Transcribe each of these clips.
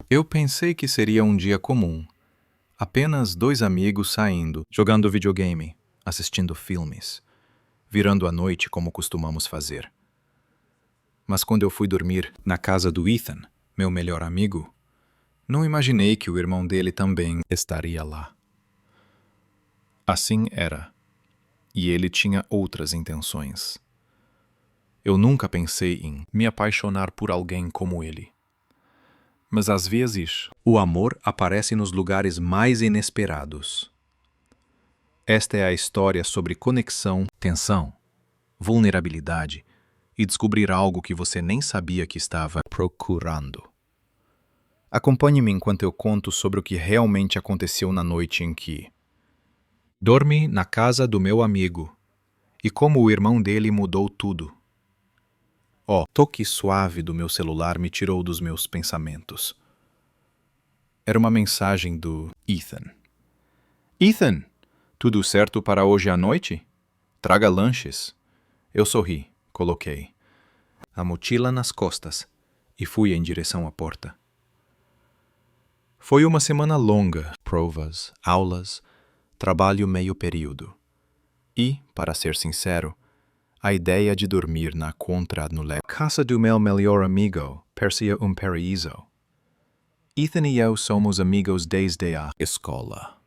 Eu pensei que seria um dia comum. Apenas dois amigos saindo, jogando videogame, assistindo filmes, virando a noite como costumamos fazer. Mas quando eu fui dormir na casa do Ethan, meu melhor amigo, não imaginei que o irmão dele também estaria lá. Assim era. E ele tinha outras intenções. Eu nunca pensei em me apaixonar por alguém como ele. Mas às vezes, o amor aparece nos lugares mais inesperados. Esta é a história sobre conexão, tensão, vulnerabilidade e descobrir algo que você nem sabia que estava procurando. Acompanhe-me enquanto eu conto sobre o que realmente aconteceu na noite em que dormi na casa do meu amigo e como o irmão dele mudou tudo. O toque suave do meu celular me tirou dos meus pensamentos. Era uma mensagem do Ethan. Ethan, tudo certo para hoje à noite? Traga lanches. Eu sorri, coloquei a mochila nas costas e fui em direção à porta. Foi uma semana longa, provas, aulas, trabalho meio período. E, para ser sincero, a ideia de dormir na casa do meu melhor amigo parecia um paraíso. Ethan e eu somos amigos desde a escola.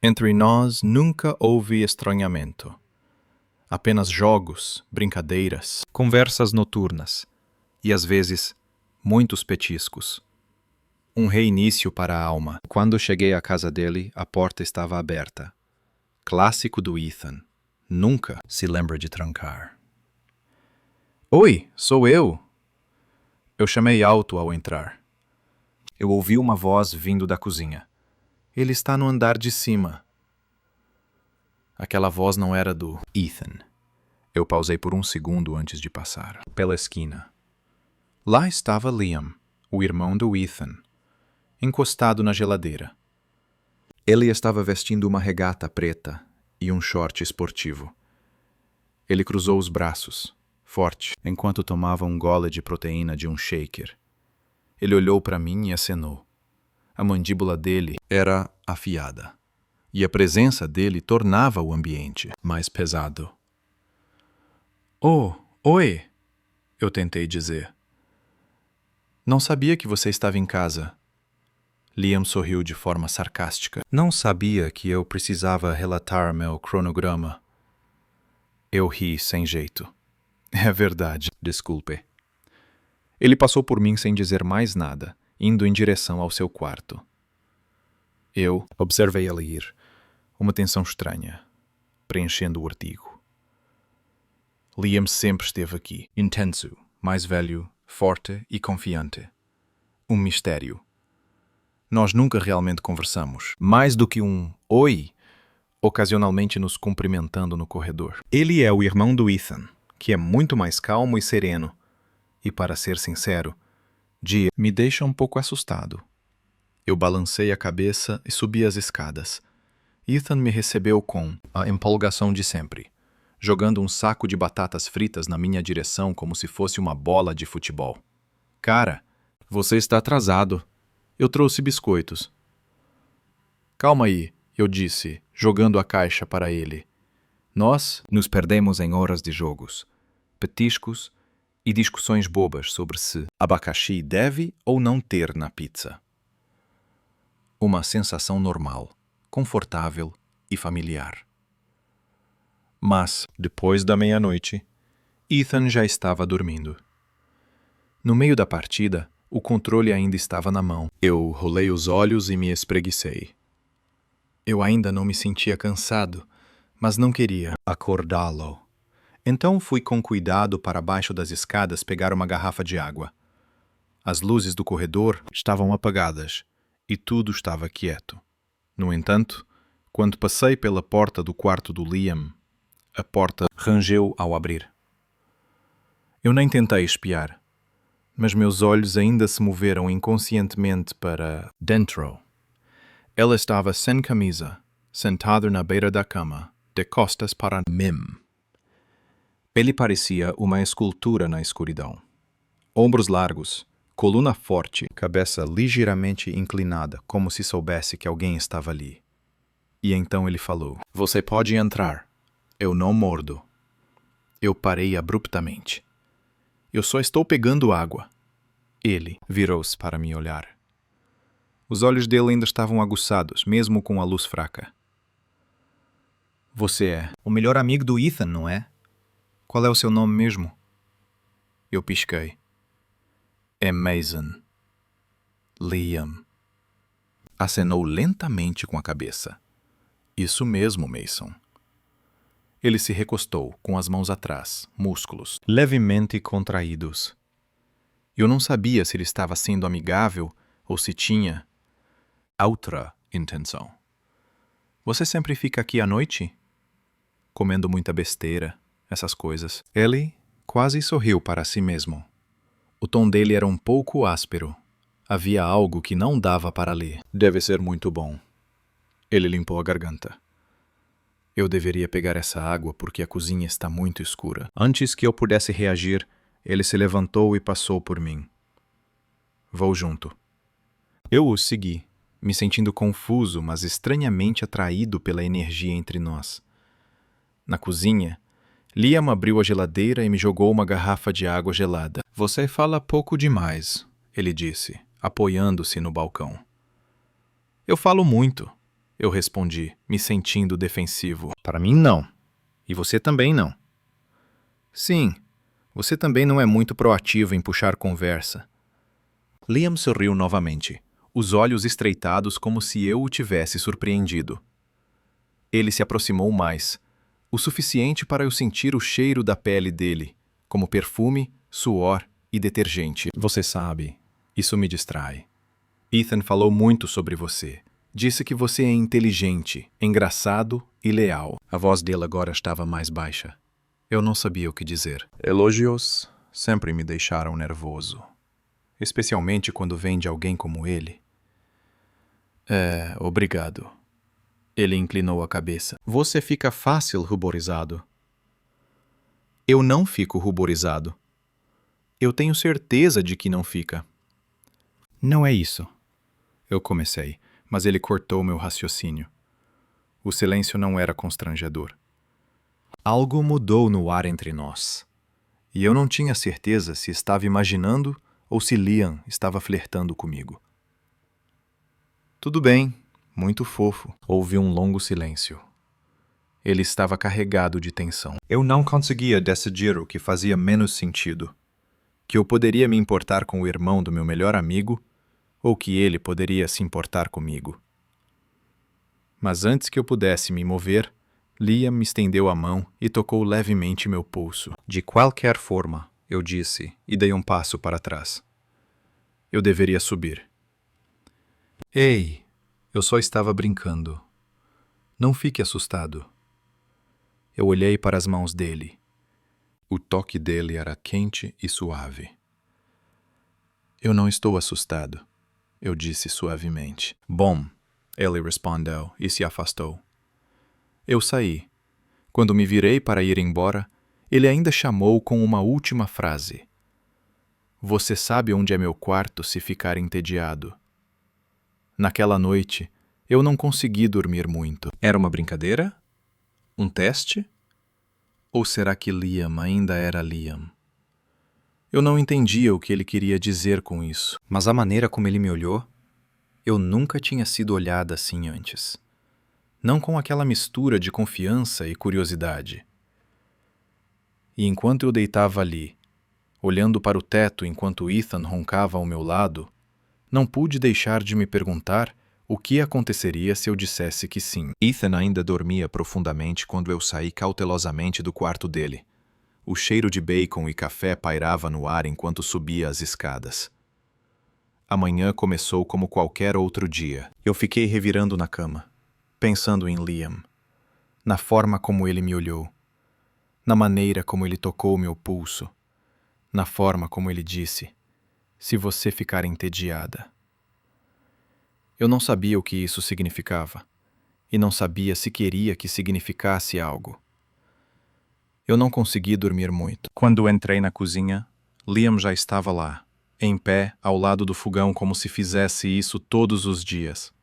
Entre nós nunca houve estranhamento. Apenas jogos, brincadeiras, conversas noturnas e, às vezes, muitos petiscos. Um reinício para a alma. Quando cheguei à casa dele, a porta estava aberta. Clássico do Ethan. Nunca se lembra de trancar. Oi, sou eu! Eu chamei alto ao entrar. Eu ouvi uma voz vindo da cozinha. Ele está no andar de cima. Aquela voz não era do Ethan. Eu pausei por um segundo antes de passar pela esquina. Lá estava Liam, o irmão do Ethan, encostado na geladeira. Ele estava vestindo uma regata preta e um short esportivo. Ele cruzou os braços, forte, enquanto tomava um gole de proteína de um shaker. Ele olhou para mim e acenou. A mandíbula dele era afiada, e a presença dele tornava o ambiente mais pesado. Oh, oi! Eu tentei dizer. Não sabia que você estava em casa. Liam sorriu de forma sarcástica. Não sabia que eu precisava relatar meu cronograma. Eu ri sem jeito. É verdade, desculpe. Ele passou por mim sem dizer mais nada, indo em direção ao seu quarto. Eu observei ele ir, uma tensão estranha, preenchendo o artigo. Liam sempre esteve aqui, intenso, mais velho, forte e confiante. Um mistério. Nós nunca realmente conversamos, mais do que um oi, ocasionalmente nos cumprimentando no corredor. Ele é o irmão do Ethan, que é muito mais calmo e sereno, e, para ser sincero, me deixa um pouco assustado. Eu balancei a cabeça e subi as escadas. Ethan me recebeu com a empolgação de sempre, jogando um saco de batatas fritas na minha direção como se fosse uma bola de futebol. Cara, você está atrasado. Eu trouxe biscoitos. Calma aí, eu disse, jogando a caixa para ele. Nós nos perdemos em horas de jogos, petiscos e discussões bobas sobre se abacaxi deve ou não ter na pizza. Uma sensação normal, confortável e familiar. Mas, depois da meia-noite, Ethan já estava dormindo. No meio da partida, o controle ainda estava na mão. Eu rolei os olhos e me espreguicei. Eu ainda não me sentia cansado, mas não queria acordá-lo. Então fui com cuidado para baixo das escadas pegar uma garrafa de água. As luzes do corredor estavam apagadas e tudo estava quieto. No entanto, quando passei pela porta do quarto do Liam, a porta rangeu ao abrir. Eu nem tentei espiar, mas meus olhos ainda se moveram inconscientemente para dentro. Ela estava sem camisa, sentada na beira da cama, de costas para mim. Ele parecia uma escultura na escuridão. Ombros largos, coluna forte, cabeça ligeiramente inclinada, como se soubesse que alguém estava ali. E então ele falou: "Você pode entrar. Eu não mordo." Eu parei abruptamente. "Eu só estou pegando água." Ele virou-se para me olhar. Os olhos dele ainda estavam aguçados, mesmo com a luz fraca. "Você é o melhor amigo do Ethan, não é? Qual é o seu nome mesmo?" Eu pisquei. "É Mason." Liam. Acenou lentamente com a cabeça. "Isso mesmo, Mason." Ele se recostou, com as mãos atrás, músculos levemente contraídos. Eu não sabia se ele estava sendo amigável ou se tinha outra intenção. "Você sempre fica aqui à noite?" "Comendo muita besteira, essas coisas." Ele quase sorriu para si mesmo. O tom dele era um pouco áspero. Havia algo que não dava para ler. "Deve ser muito bom." Ele limpou a garganta. Eu deveria pegar essa água porque a cozinha está muito escura. Antes que eu pudesse reagir, ele se levantou e passou por mim. "Vou junto." Eu o segui, me sentindo confuso, mas estranhamente atraído pela energia entre nós. Na cozinha, Liam abriu a geladeira e me jogou uma garrafa de água gelada. "Você fala pouco demais," ele disse, apoiando-se no balcão. "Eu falo muito," eu respondi, me sentindo defensivo. "Para mim, não. E você também não." "Sim, você também não é muito proativo em puxar conversa." Liam sorriu novamente, os olhos estreitados como se eu o tivesse surpreendido. Ele se aproximou mais, o suficiente para eu sentir o cheiro da pele dele, como perfume, suor e detergente. "Você sabe, isso me distrai. Ethan falou muito sobre você. Disse que você é inteligente, engraçado e leal." A voz dele agora estava mais baixa. Eu não sabia o que dizer. Elogios sempre me deixaram nervoso, especialmente quando vem de alguém como ele. Obrigado." Ele inclinou a cabeça. "Você fica fácil ruborizado." "Eu não fico ruborizado. Eu tenho certeza de que não fica." "Não é isso." Eu comecei, mas ele cortou meu raciocínio. O silêncio não era constrangedor. Algo mudou no ar entre nós. E eu não tinha certeza se estava imaginando ou se Liam estava flertando comigo. "Tudo bem, muito fofo." Houve um longo silêncio. Ele estava carregado de tensão. Eu não conseguia decidir o que fazia menos sentido. Que eu poderia me importar com o irmão do meu melhor amigo ou que ele poderia se importar comigo. Mas antes que eu pudesse me mover, Liam me estendeu a mão e tocou levemente meu pulso. "De qualquer forma," eu disse e dei um passo para trás. Eu deveria subir. "Ei, eu só estava brincando. Não fique assustado." Eu olhei para as mãos dele. O toque dele era quente e suave. "Eu não estou assustado," eu disse suavemente. "Bom," ele respondeu e se afastou. Eu saí. Quando me virei para ir embora, ele ainda chamou com uma última frase. "Você sabe onde é meu quarto se ficar entediado." Naquela noite, eu não consegui dormir muito. Era uma brincadeira? Um teste? Ou será que Liam ainda era Liam? Eu não entendia o que ele queria dizer com isso, mas a maneira como ele me olhou, eu nunca tinha sido olhada assim antes. Não com aquela mistura de confiança e curiosidade. E enquanto eu deitava ali, olhando para o teto enquanto Ethan roncava ao meu lado, não pude deixar de me perguntar o que aconteceria se eu dissesse que sim. Ethan ainda dormia profundamente quando eu saí cautelosamente do quarto dele. O cheiro de bacon e café pairava no ar enquanto subia as escadas. A manhã começou como qualquer outro dia. Eu fiquei revirando na cama, pensando em Liam, na forma como ele me olhou, na maneira como ele tocou meu pulso, na forma como ele disse: "Se você ficar entediada." Eu não sabia o que isso significava, e não sabia se queria que significasse algo. Eu não consegui dormir muito. Quando entrei na cozinha, Liam já estava lá, em pé ao lado do fogão como se fizesse isso todos os dias.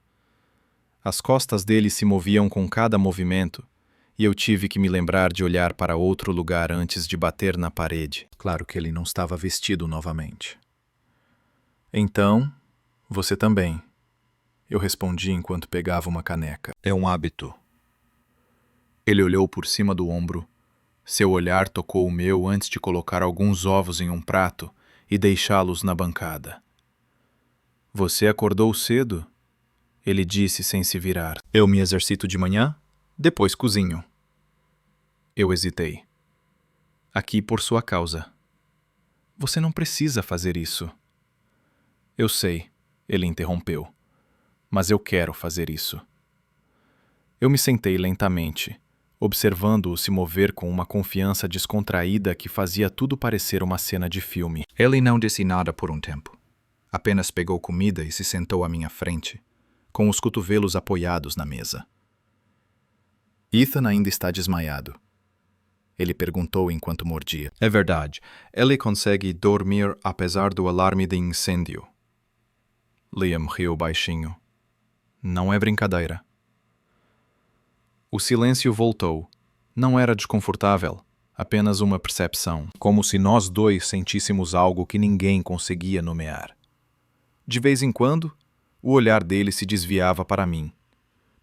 As costas dele se moviam com cada movimento, e eu tive que me lembrar de olhar para outro lugar antes de bater na parede. Claro que ele não estava vestido novamente. Então, você também, eu respondi enquanto pegava uma caneca. É um hábito. Ele olhou por cima do ombro. Seu olhar tocou o meu antes de colocar alguns ovos em um prato e deixá-los na bancada. Você acordou cedo? Ele disse sem se virar. Eu me exercito de manhã, depois cozinho. Eu hesitei. Aqui por sua causa. Você não precisa fazer isso. Eu sei, ele interrompeu. Mas eu quero fazer isso. Eu me sentei lentamente, observando-o se mover com uma confiança descontraída que fazia tudo parecer uma cena de filme. Ele não disse nada por um tempo. Apenas pegou comida e se sentou à minha frente, com os cotovelos apoiados na mesa. Ethan ainda está desmaiado. Ele perguntou enquanto mordia. É verdade. Ele consegue dormir apesar do alarme de incêndio. Liam riu baixinho. Não é brincadeira. O silêncio voltou. Não era desconfortável, apenas uma percepção, como se nós dois sentíssemos algo que ninguém conseguia nomear. De vez em quando, o olhar dele se desviava para mim,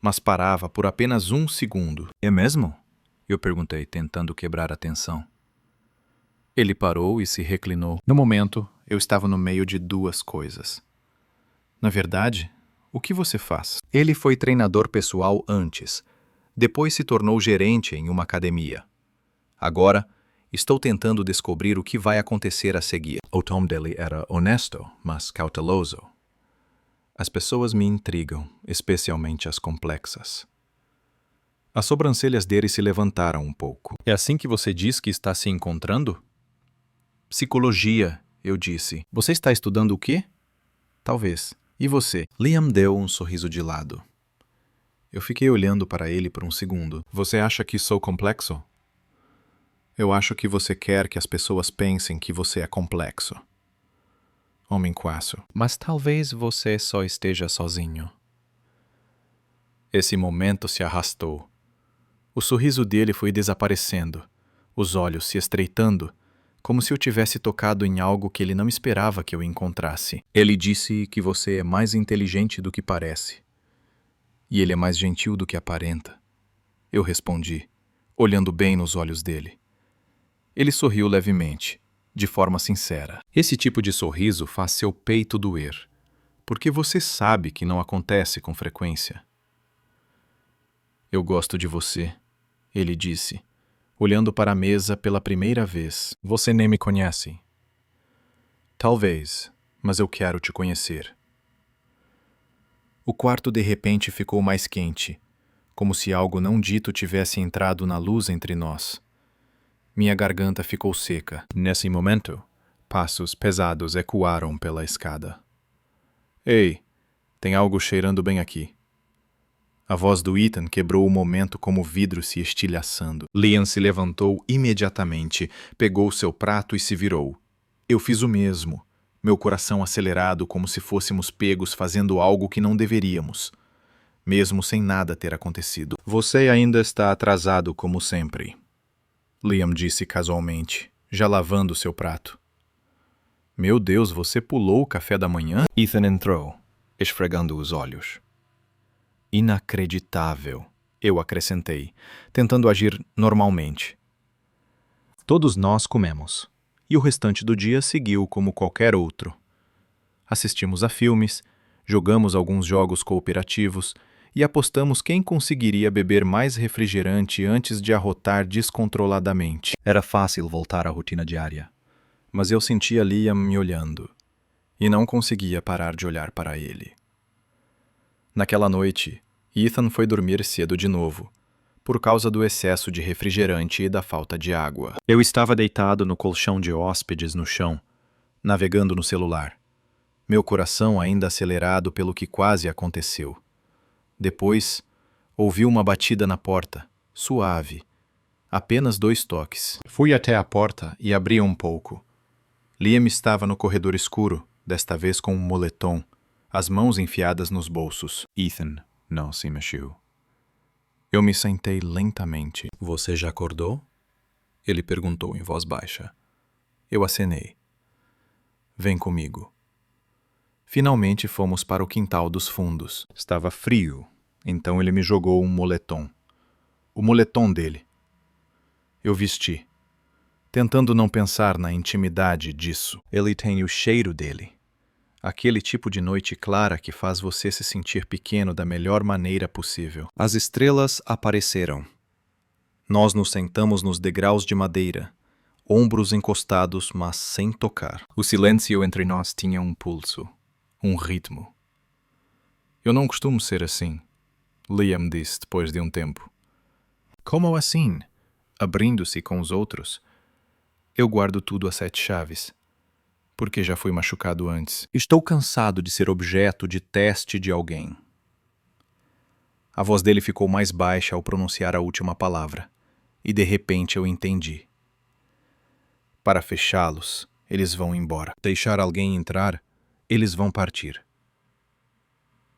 mas parava por apenas um segundo. É mesmo? Eu perguntei, tentando quebrar a tensão. Ele parou e se reclinou. No momento, eu estava no meio de duas coisas. Na verdade, o que você faz? Ele foi treinador pessoal antes. Depois se tornou gerente em uma academia. Agora, estou tentando descobrir o que vai acontecer a seguir. O tom dele era honesto, mas cauteloso. As pessoas me intrigam, especialmente as complexas. As sobrancelhas dele se levantaram um pouco. É assim que você diz que está se encontrando? Psicologia, eu disse. Você está estudando o quê? Talvez. E você? Liam deu um sorriso de lado. Eu fiquei olhando para ele por um segundo. Você acha que sou complexo? Eu acho que você quer que as pessoas pensem que você é complexo. Homem quaço. Mas talvez você só esteja sozinho. Esse momento se arrastou. O sorriso dele foi desaparecendo, os olhos se estreitando, como se eu tivesse tocado em algo que ele não esperava que eu encontrasse. Ele disse que você é mais inteligente do que parece. E ele é mais gentil do que aparenta. Eu respondi, olhando bem nos olhos dele. Ele sorriu levemente, de forma sincera. Esse tipo de sorriso faz seu peito doer, porque você sabe que não acontece com frequência. Eu gosto de você, ele disse, olhando para a mesa pela primeira vez. Você nem me conhece. Talvez, mas eu quero te conhecer. O quarto de repente ficou mais quente, como se algo não dito tivesse entrado na luz entre nós. Minha garganta ficou seca. Nesse momento, passos pesados ecoaram pela escada. Ei, tem algo cheirando bem aqui. A voz do Ethan quebrou o momento como vidro se estilhaçando. Liam se levantou imediatamente, pegou seu prato e se virou. Eu fiz o mesmo, meu coração acelerado como se fôssemos pegos fazendo algo que não deveríamos, mesmo sem nada ter acontecido. Você ainda está atrasado como sempre, Liam disse casualmente, já lavando seu prato. Meu Deus, você pulou o café da manhã? Ethan entrou, esfregando os olhos. Inacreditável, eu acrescentei, tentando agir normalmente. Todos nós comemos, e o restante do dia seguiu como qualquer outro. Assistimos a filmes, jogamos alguns jogos cooperativos e apostamos quem conseguiria beber mais refrigerante antes de arrotar descontroladamente. Era fácil voltar à rotina diária, mas eu sentia Liam me olhando, e não conseguia parar de olhar para ele. Naquela noite, Ethan foi dormir cedo de novo, por causa do excesso de refrigerante e da falta de água. Eu estava deitado no colchão de hóspedes no chão, navegando no celular, meu coração ainda acelerado pelo que quase aconteceu. Depois, ouvi uma batida na porta, suave, apenas 2 toques. Fui até a porta e abri um pouco. Liam estava no corredor escuro, desta vez com um moletom, as mãos enfiadas nos bolsos. Ethan não se mexeu. Eu me sentei lentamente. Você já acordou? Ele perguntou em voz baixa. Eu acenei. Vem comigo. Finalmente fomos para o quintal dos fundos. Estava frio, então ele me jogou um moletom. O moletom dele. Eu vesti, tentando não pensar na intimidade disso. Ele tem o cheiro dele. Aquele tipo de noite clara que faz você se sentir pequeno da melhor maneira possível. As estrelas apareceram. Nós nos sentamos nos degraus de madeira, ombros encostados, mas sem tocar. O silêncio entre nós tinha um pulso, um ritmo. Eu não costumo ser assim, Liam disse depois de um tempo. Como assim? Abrindo-se com os outros? Eu guardo tudo a 7 chaves. Porque já fui machucado antes. Estou cansado de ser objeto de teste de alguém. A voz dele ficou mais baixa ao pronunciar a última palavra, e de repente eu entendi. Para fechá-los, eles vão embora. Deixar alguém entrar, eles vão partir.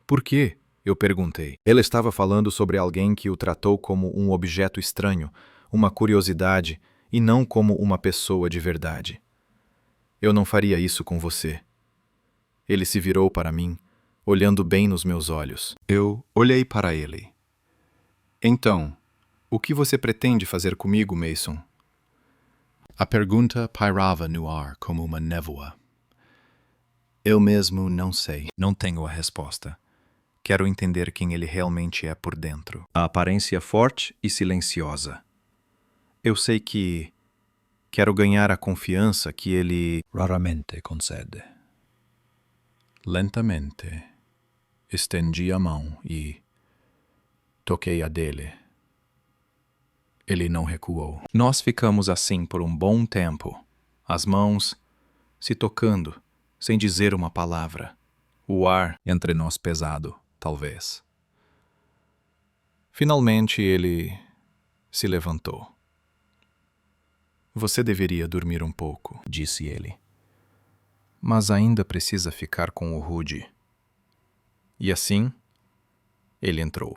Por quê? Eu perguntei. Ele estava falando sobre alguém que o tratou como um objeto estranho, uma curiosidade, e não como uma pessoa de verdade. Eu não faria isso com você. Ele se virou para mim, olhando bem nos meus olhos. Eu olhei para ele. Então, o que você pretende fazer comigo, Mason? A pergunta pairava no ar como uma névoa. Eu mesmo não sei. Não tenho a resposta. Quero entender quem ele realmente é por dentro. A aparência forte e silenciosa. Eu sei que quero ganhar a confiança que ele raramente concede. Lentamente, estendi a mão e toquei a dele. Ele não recuou. Nós ficamos assim por um bom tempo, as mãos se tocando, sem dizer uma palavra. O ar entre nós pesado, talvez. Finalmente ele se levantou. Você deveria dormir um pouco, disse ele. Mas ainda precisa ficar com o Rudy. E assim, ele entrou.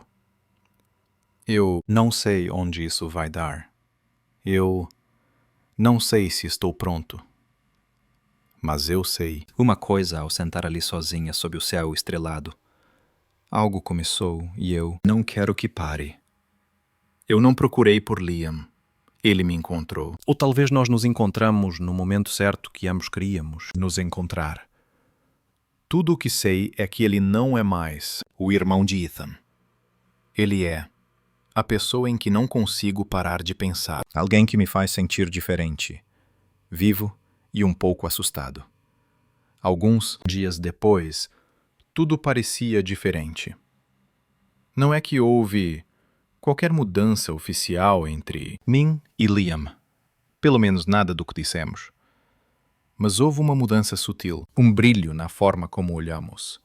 Eu não sei onde isso vai dar. Eu não sei se estou pronto. Mas eu sei uma coisa ao sentar ali sozinha sob o céu estrelado. Algo começou e eu não quero que pare. Eu não procurei por Liam. Ele me encontrou. Ou talvez nós nos encontramos no momento certo que ambos queríamos nos encontrar. Tudo o que sei é que ele não é mais o irmão de Ethan. Ele é a pessoa em que não consigo parar de pensar. Alguém que me faz sentir diferente, vivo e um pouco assustado. Alguns dias depois, tudo parecia diferente. Não é que houve qualquer mudança oficial entre mim e Liam. Pelo menos nada do que dissemos. Mas houve uma mudança sutil, um brilho na forma como olhamos.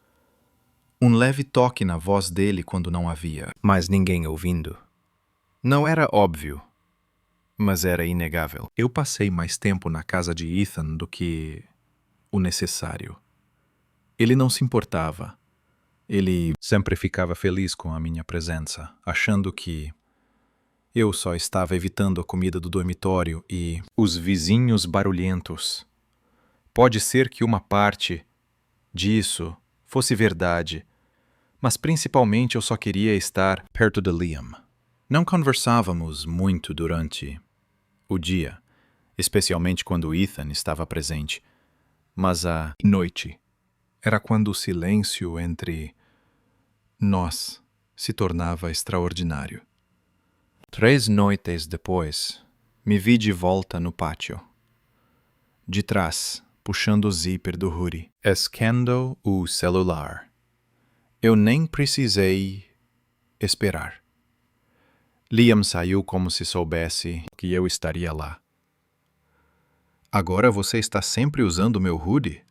Um leve toque na voz dele quando não havia mais ninguém ouvindo. Não era óbvio, mas era inegável. Eu passei mais tempo na casa de Ethan do que o necessário. Ele não se importava. Ele sempre ficava feliz com a minha presença, achando que eu só estava evitando a comida do dormitório e os vizinhos barulhentos. Pode ser que uma parte disso fosse verdade, mas principalmente eu só queria estar perto de Liam. Não conversávamos muito durante o dia, especialmente quando Ethan estava presente, mas a noite era quando o silêncio entre nós se tornava extraordinário. 3 noites depois, me vi de volta no pátio. De trás, puxando o zíper do hoodie, esquendo o celular. Eu nem precisei esperar. Liam saiu como se soubesse que eu estaria lá. Agora você está sempre usando meu hoodie?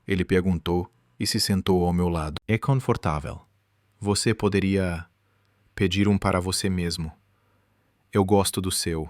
Ele perguntou e se sentou ao meu lado. É confortável. Você poderia pedir um para você mesmo. Eu gosto do seu.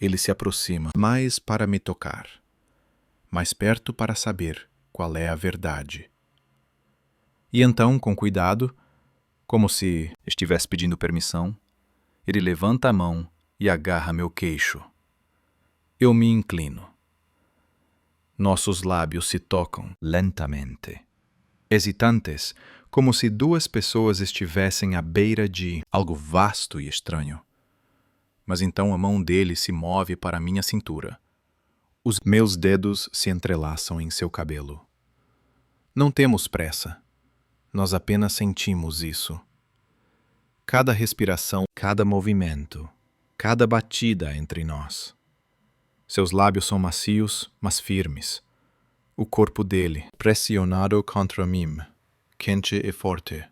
Ele se aproxima, mais para me tocar, mais perto para saber qual é a verdade. E então, com cuidado, como se estivesse pedindo permissão, ele levanta a mão e agarra meu queixo. Eu me inclino. Nossos lábios se tocam lentamente, hesitantes, como se duas pessoas estivessem à beira de algo vasto e estranho. Mas então a mão dele se move para minha cintura. Os meus dedos se entrelaçam em seu cabelo. Não temos pressa. Nós apenas sentimos isso. Cada respiração, cada movimento, cada batida entre nós. Seus lábios são macios, mas firmes. O corpo dele, pressionado contra mim, quente e forte,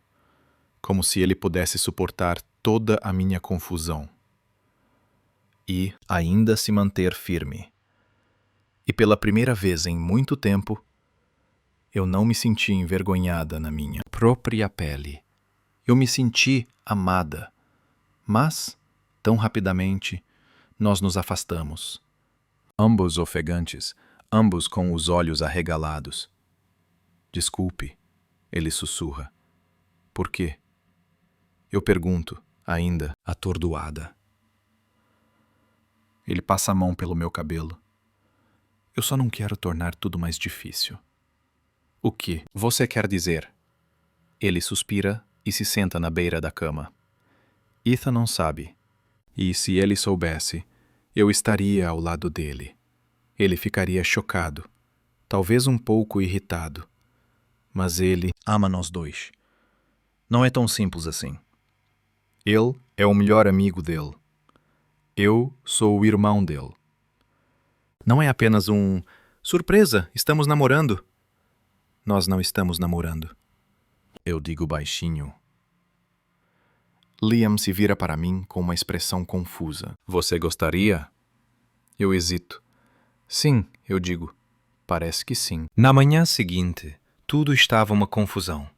como se ele pudesse suportar toda a minha confusão. E ainda se manter firme. E pela primeira vez em muito tempo, eu não me senti envergonhada na minha própria pele. Eu me senti amada. Mas, tão rapidamente, nós nos afastamos. Ambos ofegantes, ambos com os olhos arregalados. Desculpe, ele sussurra. Por quê? Eu pergunto, ainda atordoada. Ele passa a mão pelo meu cabelo. Eu só não quero tornar tudo mais difícil. O que você quer dizer? Ele suspira e se senta na beira da cama. Ethan não sabe. E se ele soubesse, eu estaria ao lado dele. Ele ficaria chocado, talvez um pouco irritado. Mas ele ama nós dois. Não é tão simples assim. Ele é o melhor amigo dele. Eu sou o irmão dele. Não é apenas um surpresa, estamos namorando. Nós não estamos namorando. Eu digo baixinho. Liam se vira para mim com uma expressão confusa. Você gostaria? Eu hesito. Sim, eu digo. Parece que sim. Na manhã seguinte, tudo estava uma confusão.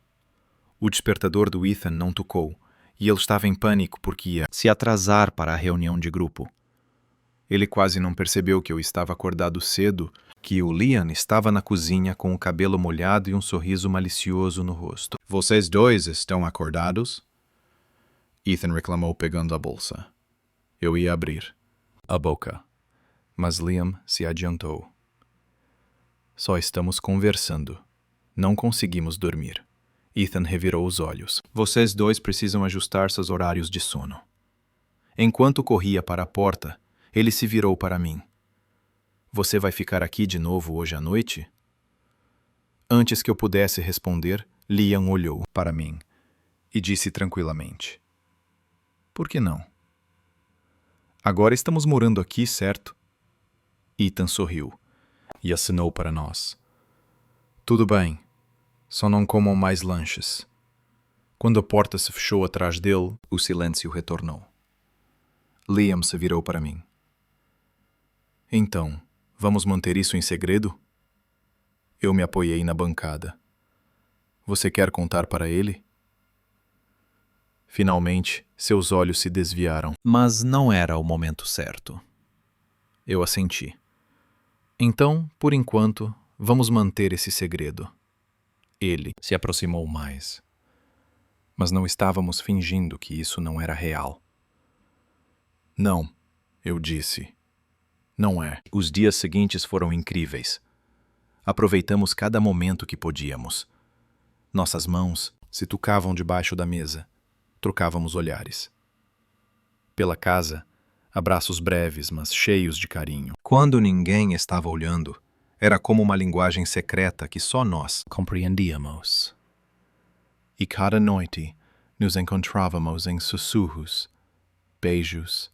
O despertador do Ethan não tocou, e ele estava em pânico porque ia se atrasar para a reunião de grupo. Ele quase não percebeu que eu estava acordado cedo, que o Liam estava na cozinha com o cabelo molhado e um sorriso malicioso no rosto. Vocês dois estão acordados? Ethan reclamou pegando a bolsa. Eu ia abrir a boca, mas Liam se adiantou. Só estamos conversando. Não conseguimos dormir. Ethan revirou os olhos. Vocês dois precisam ajustar seus horários de sono. Enquanto corria para a porta, ele se virou para mim. Você vai ficar aqui de novo hoje à noite? Antes que eu pudesse responder, Liam olhou para mim e disse tranquilamente. Por que não? Agora estamos morando aqui, certo? Ethan sorriu e acenou para nós. Tudo bem, só não comam mais lanches. Quando a porta se fechou atrás dele, o silêncio retornou. Liam se virou para mim. Então, vamos manter isso em segredo? Eu me apoiei na bancada. Você quer contar para ele? Finalmente, seus olhos se desviaram, mas não era o momento certo. Eu assenti. Então, por enquanto, vamos manter esse segredo. Ele se aproximou mais. Mas não estávamos fingindo que isso não era real. Não, eu disse. Não é. Os dias seguintes foram incríveis. Aproveitamos cada momento que podíamos. Nossas mãos se tocavam debaixo da mesa. Trocávamos olhares. Pela casa, abraços breves, mas cheios de carinho. Quando ninguém estava olhando, era como uma linguagem secreta que só nós compreendíamos. E cada noite nos encontrávamos em sussurros, beijos,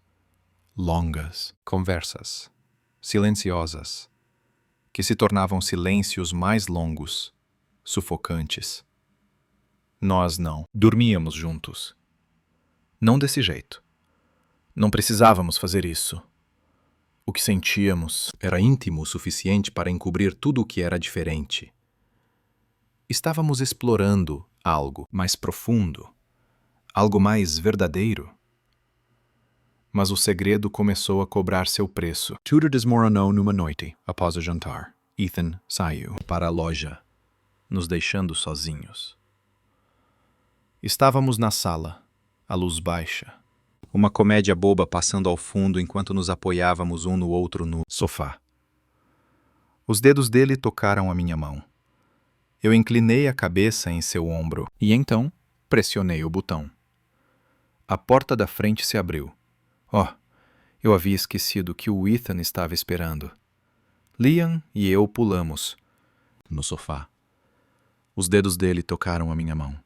longas conversas, silenciosas, que se tornavam silêncios mais longos, sufocantes. Nós não dormíamos juntos. Não desse jeito. Não precisávamos fazer isso. O que sentíamos era íntimo o suficiente para encobrir tudo o que era diferente. Estávamos explorando algo mais profundo, algo mais verdadeiro. Mas o segredo começou a cobrar seu preço. Tudo desmoronou numa noite, após o jantar. Ethan saiu para a loja, nos deixando sozinhos. Estávamos na sala, a luz baixa. Uma comédia boba passando ao fundo enquanto nos apoiávamos um no outro no sofá. Os dedos dele tocaram a minha mão. Eu inclinei a cabeça em seu ombro e então pressionei o botão. A porta da frente se abriu. Eu havia esquecido que o Ethan estava esperando. Liam e eu pulamos no sofá. Os dedos dele tocaram a minha mão.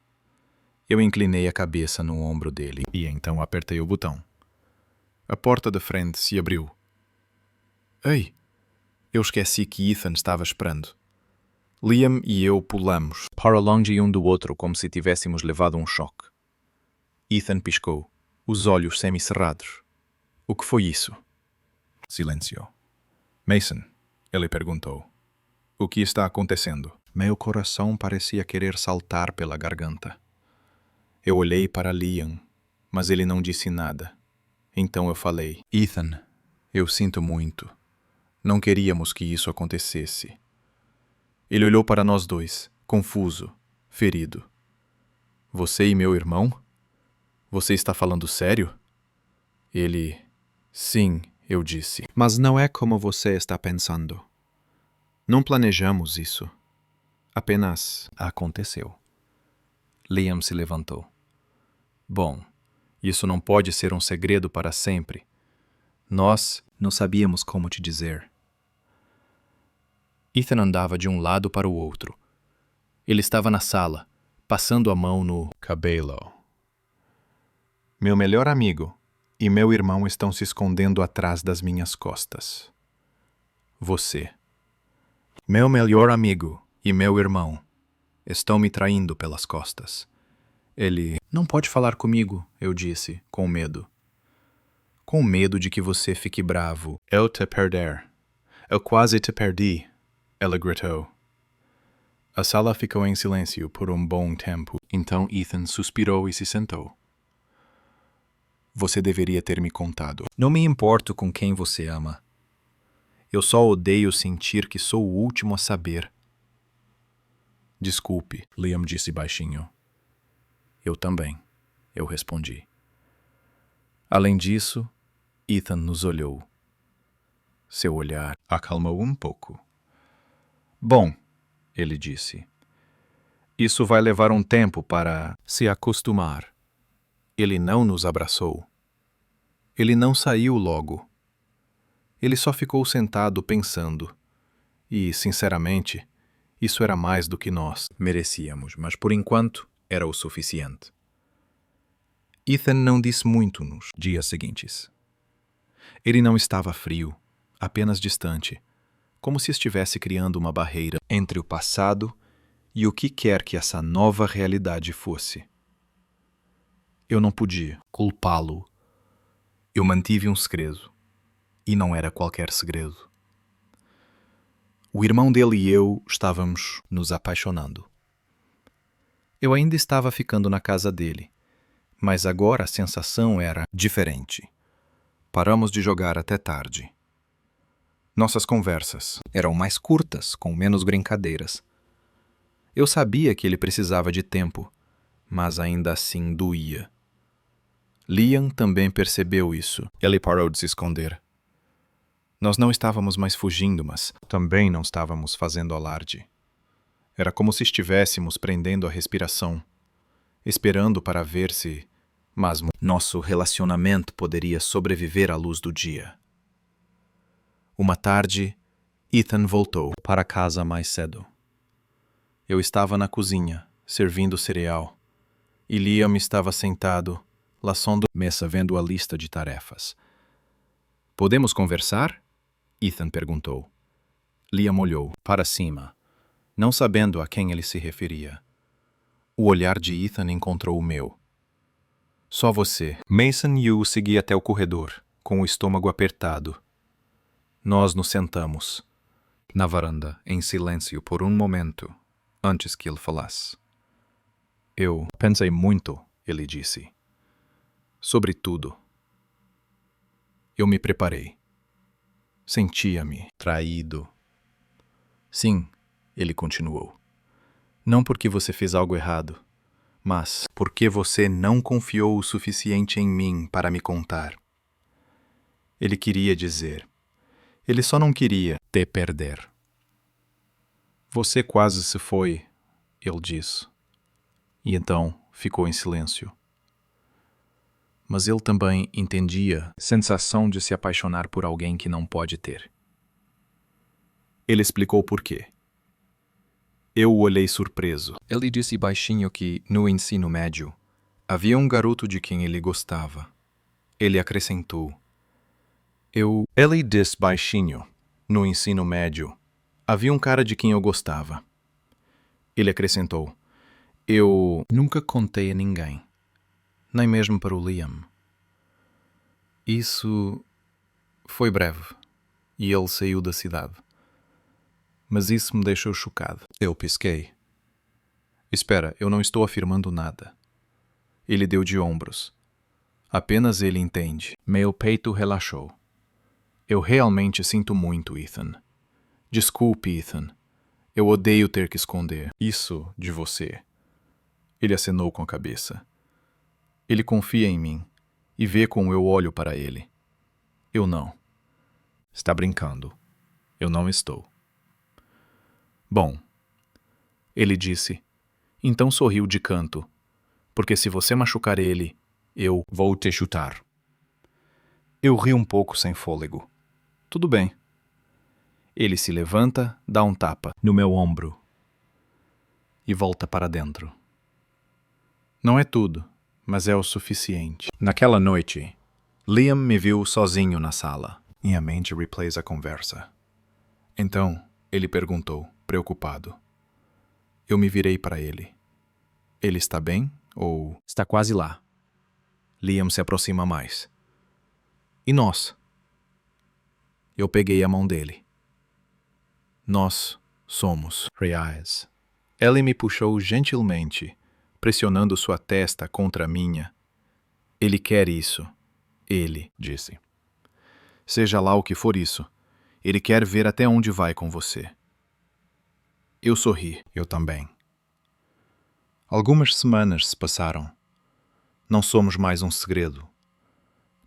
Eu inclinei a cabeça no ombro dele e então apertei o botão. A porta da frente se abriu. Ei! Eu esqueci que Ethan estava esperando. Liam e eu pulamos para longe um do outro como se tivéssemos levado um choque. Ethan piscou, os olhos semicerrados. O que foi isso? Silenciou. Mason, ele perguntou. O que está acontecendo? Meu coração parecia querer saltar pela garganta. Eu olhei para Liam, mas ele não disse nada. Então eu falei, Ethan, eu sinto muito. Não queríamos que isso acontecesse. Ele olhou para nós dois, confuso, ferido. Você e meu irmão? Você está falando sério? Ele... Sim, eu disse. Mas não é como você está pensando. Não planejamos isso. Apenas aconteceu. Liam se levantou. Bom, isso não pode ser um segredo para sempre. Nós não sabíamos como te dizer. Ethan andava de um lado para o outro. Ele estava na sala, passando a mão no cabelo. Meu melhor amigo e meu irmão estão se escondendo atrás das minhas costas. Você. Meu melhor amigo e meu irmão estão me traindo pelas costas. Ele... Não pode falar comigo, eu disse, com medo. Com medo de que você fique bravo. Eu te perder. Eu quase te perdi, ela gritou. A sala ficou em silêncio por um bom tempo. Então Ethan suspirou e se sentou. Você deveria ter me contado. Não me importo com quem você ama. Eu só odeio sentir que sou o último a saber. Desculpe, Liam disse baixinho. Eu também, eu respondi. Além disso, Ethan nos olhou. Seu olhar acalmou um pouco. Bom, ele disse. Isso vai levar um tempo para se acostumar. Ele não nos abraçou. Ele não saiu logo. Ele só ficou sentado pensando. E, sinceramente, isso era mais do que nós merecíamos, mas por enquanto era o suficiente. Ethan não disse muito nos dias seguintes. Ele não estava frio, apenas distante, como se estivesse criando uma barreira entre o passado e o que quer que essa nova realidade fosse. Eu não podia culpá-lo. Eu mantive um segredo, e não era qualquer segredo. O irmão dele e eu estávamos nos apaixonando. Eu ainda estava ficando na casa dele, mas agora a sensação era diferente. Paramos de jogar até tarde. Nossas conversas eram mais curtas, com menos brincadeiras. Eu sabia que ele precisava de tempo, mas ainda assim doía. Liam também percebeu isso. Ele parou de se esconder. Nós não estávamos mais fugindo, mas também não estávamos fazendo alarde. Era como se estivéssemos prendendo a respiração, esperando para ver se, mas nosso relacionamento poderia sobreviver à luz do dia. Uma tarde, Ethan voltou para casa mais cedo. Eu estava na cozinha, servindo cereal, e Liam estava sentado, laçando a mesa vendo a lista de tarefas. Podemos conversar? Ethan perguntou. Liam olhou para cima, não sabendo a quem ele se referia. O olhar de Ethan encontrou o meu. Só você. Mason e eu o segui até o corredor, com o estômago apertado. Nós nos sentamos na varanda, em silêncio por um momento, antes que ele falasse. Eu pensei muito, ele disse. Sobre tudo. Eu me preparei. Sentia-me traído. Sim, ele continuou. Não porque você fez algo errado, mas porque você não confiou o suficiente em mim para me contar. Ele queria dizer. Ele só não queria te perder. Você quase se foi, ele disse. E então ficou em silêncio. Mas ele também entendia a sensação de se apaixonar por alguém que não pode ter. Ele explicou por quê. Eu o olhei surpreso. Ele disse baixinho que, no ensino médio, havia um garoto de quem ele gostava. Ele acrescentou. Ele disse baixinho, no ensino médio, havia um cara de quem eu gostava. Ele acrescentou. Eu nunca contei a ninguém. Nem mesmo para o Liam. Isso foi breve, e ele saiu da cidade. Mas isso me deixou chocado. Eu pisquei. Espera, eu não estou afirmando nada. Ele deu de ombros. Apenas ele entende. Meu peito relaxou. Eu realmente sinto muito, Ethan. Desculpe, Ethan. Eu odeio ter que esconder isso de você. Ele acenou com a cabeça. Ele confia em mim e vê como eu olho para ele. Eu não. Está brincando. Eu não estou. Bom, ele disse. Então sorriu de canto, porque se você machucar ele, eu vou te chutar. Eu ri um pouco sem fôlego. Tudo bem. Ele se levanta, dá um tapa no meu ombro e volta para dentro. Não é tudo, mas é o suficiente. Naquela noite, Liam me viu sozinho na sala. Minha mente replays a conversa. Então, ele perguntou, preocupado. Eu me virei para ele. Ele está bem ou... Está quase lá. Liam se aproxima mais. E nós? Eu peguei a mão dele. Nós somos reais. Ele me puxou gentilmente, pressionando sua testa contra a minha. Ele quer isso. Ele disse. Seja lá o que for isso, ele quer ver até onde vai com você. Eu sorri. Eu também. Algumas semanas se passaram. Não somos mais um segredo.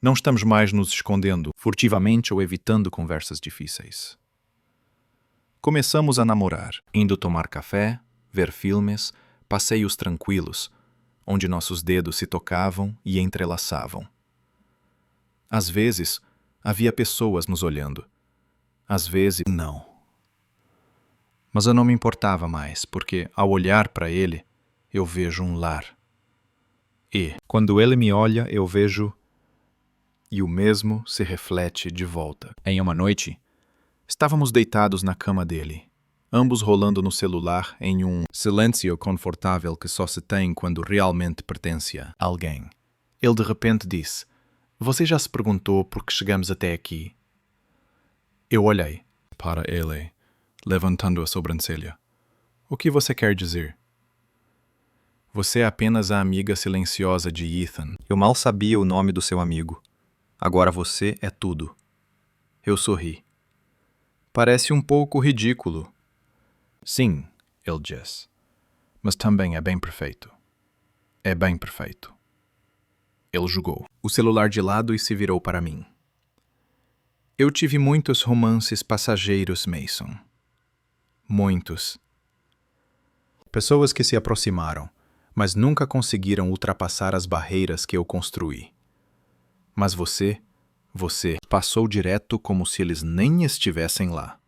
Não estamos mais nos escondendo, furtivamente ou evitando conversas difíceis. Começamos a namorar, indo tomar café, ver filmes, passeios tranquilos, onde nossos dedos se tocavam e entrelaçavam. Às vezes, havia pessoas nos olhando. Às vezes, não. Mas eu não me importava mais, porque, ao olhar para ele, eu vejo um lar. E, quando ele me olha, eu vejo... E o mesmo se reflete de volta. Em uma noite, estávamos deitados na cama dele, ambos rolando no celular em um silêncio confortável que só se tem quando realmente pertence a alguém. Ele de repente disse, você já se perguntou por que chegamos até aqui? Eu olhei para ele, levantando a sobrancelha. O que você quer dizer? Você é apenas a amiga silenciosa de Ethan. Eu mal sabia o nome do seu amigo. Agora você é tudo. Eu sorri. Parece um pouco ridículo. Sim, ele disse. Mas também é bem perfeito. É bem perfeito. Ele jogou o celular de lado e se virou para mim. Eu tive muitos romances passageiros, Mason. Muitos. Pessoas que se aproximaram, mas nunca conseguiram ultrapassar as barreiras que eu construí. Mas você passou direto como se eles nem estivessem lá.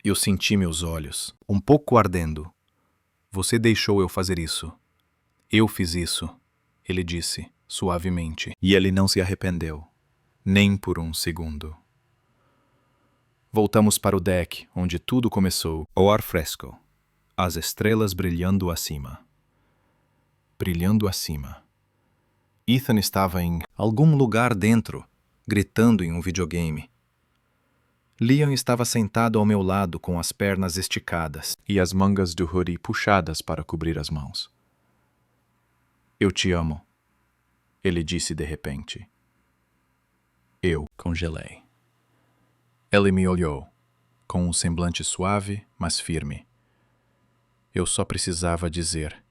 Eu senti meus olhos, um pouco ardendo. Você deixou eu fazer isso. Eu fiz isso, ele disse, suavemente. E ele não se arrependeu, nem por um segundo. Voltamos para o deck, onde tudo começou. O ar fresco, as estrelas brilhando acima. Brilhando acima. Ethan estava em algum lugar dentro, gritando em um videogame. Liam estava sentado ao meu lado com as pernas esticadas e as mangas do hoodie puxadas para cobrir as mãos. Eu te amo, ele disse de repente. Eu congelei. Ele me olhou, com um semblante suave, mas firme. Eu só precisava dizer: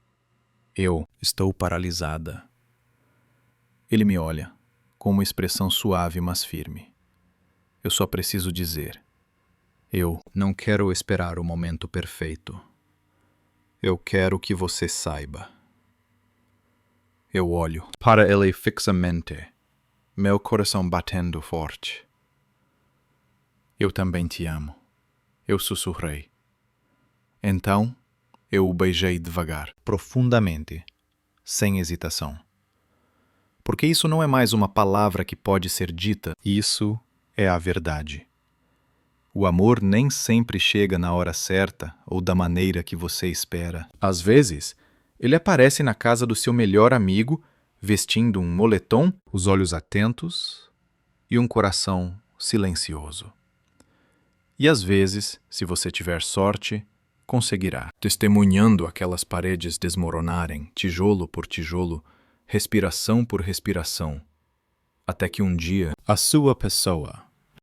eu estou paralisada. Ele me olha, com uma expressão suave, mas firme. Eu só preciso dizer: eu não quero esperar o momento perfeito. Eu quero que você saiba. Eu olho para ele fixamente, meu coração batendo forte. Eu também te amo. Eu sussurrei. Então, eu o beijei devagar, profundamente, sem hesitação. Porque isso não é mais uma palavra que pode ser dita, isso é a verdade. O amor nem sempre chega na hora certa ou da maneira que você espera. Às vezes, ele aparece na casa do seu melhor amigo, vestindo um moletom, os olhos atentos e um coração silencioso. E às vezes, se você tiver sorte, conseguirá, testemunhando aquelas paredes desmoronarem, tijolo por tijolo, respiração por respiração, até que um dia a sua pessoa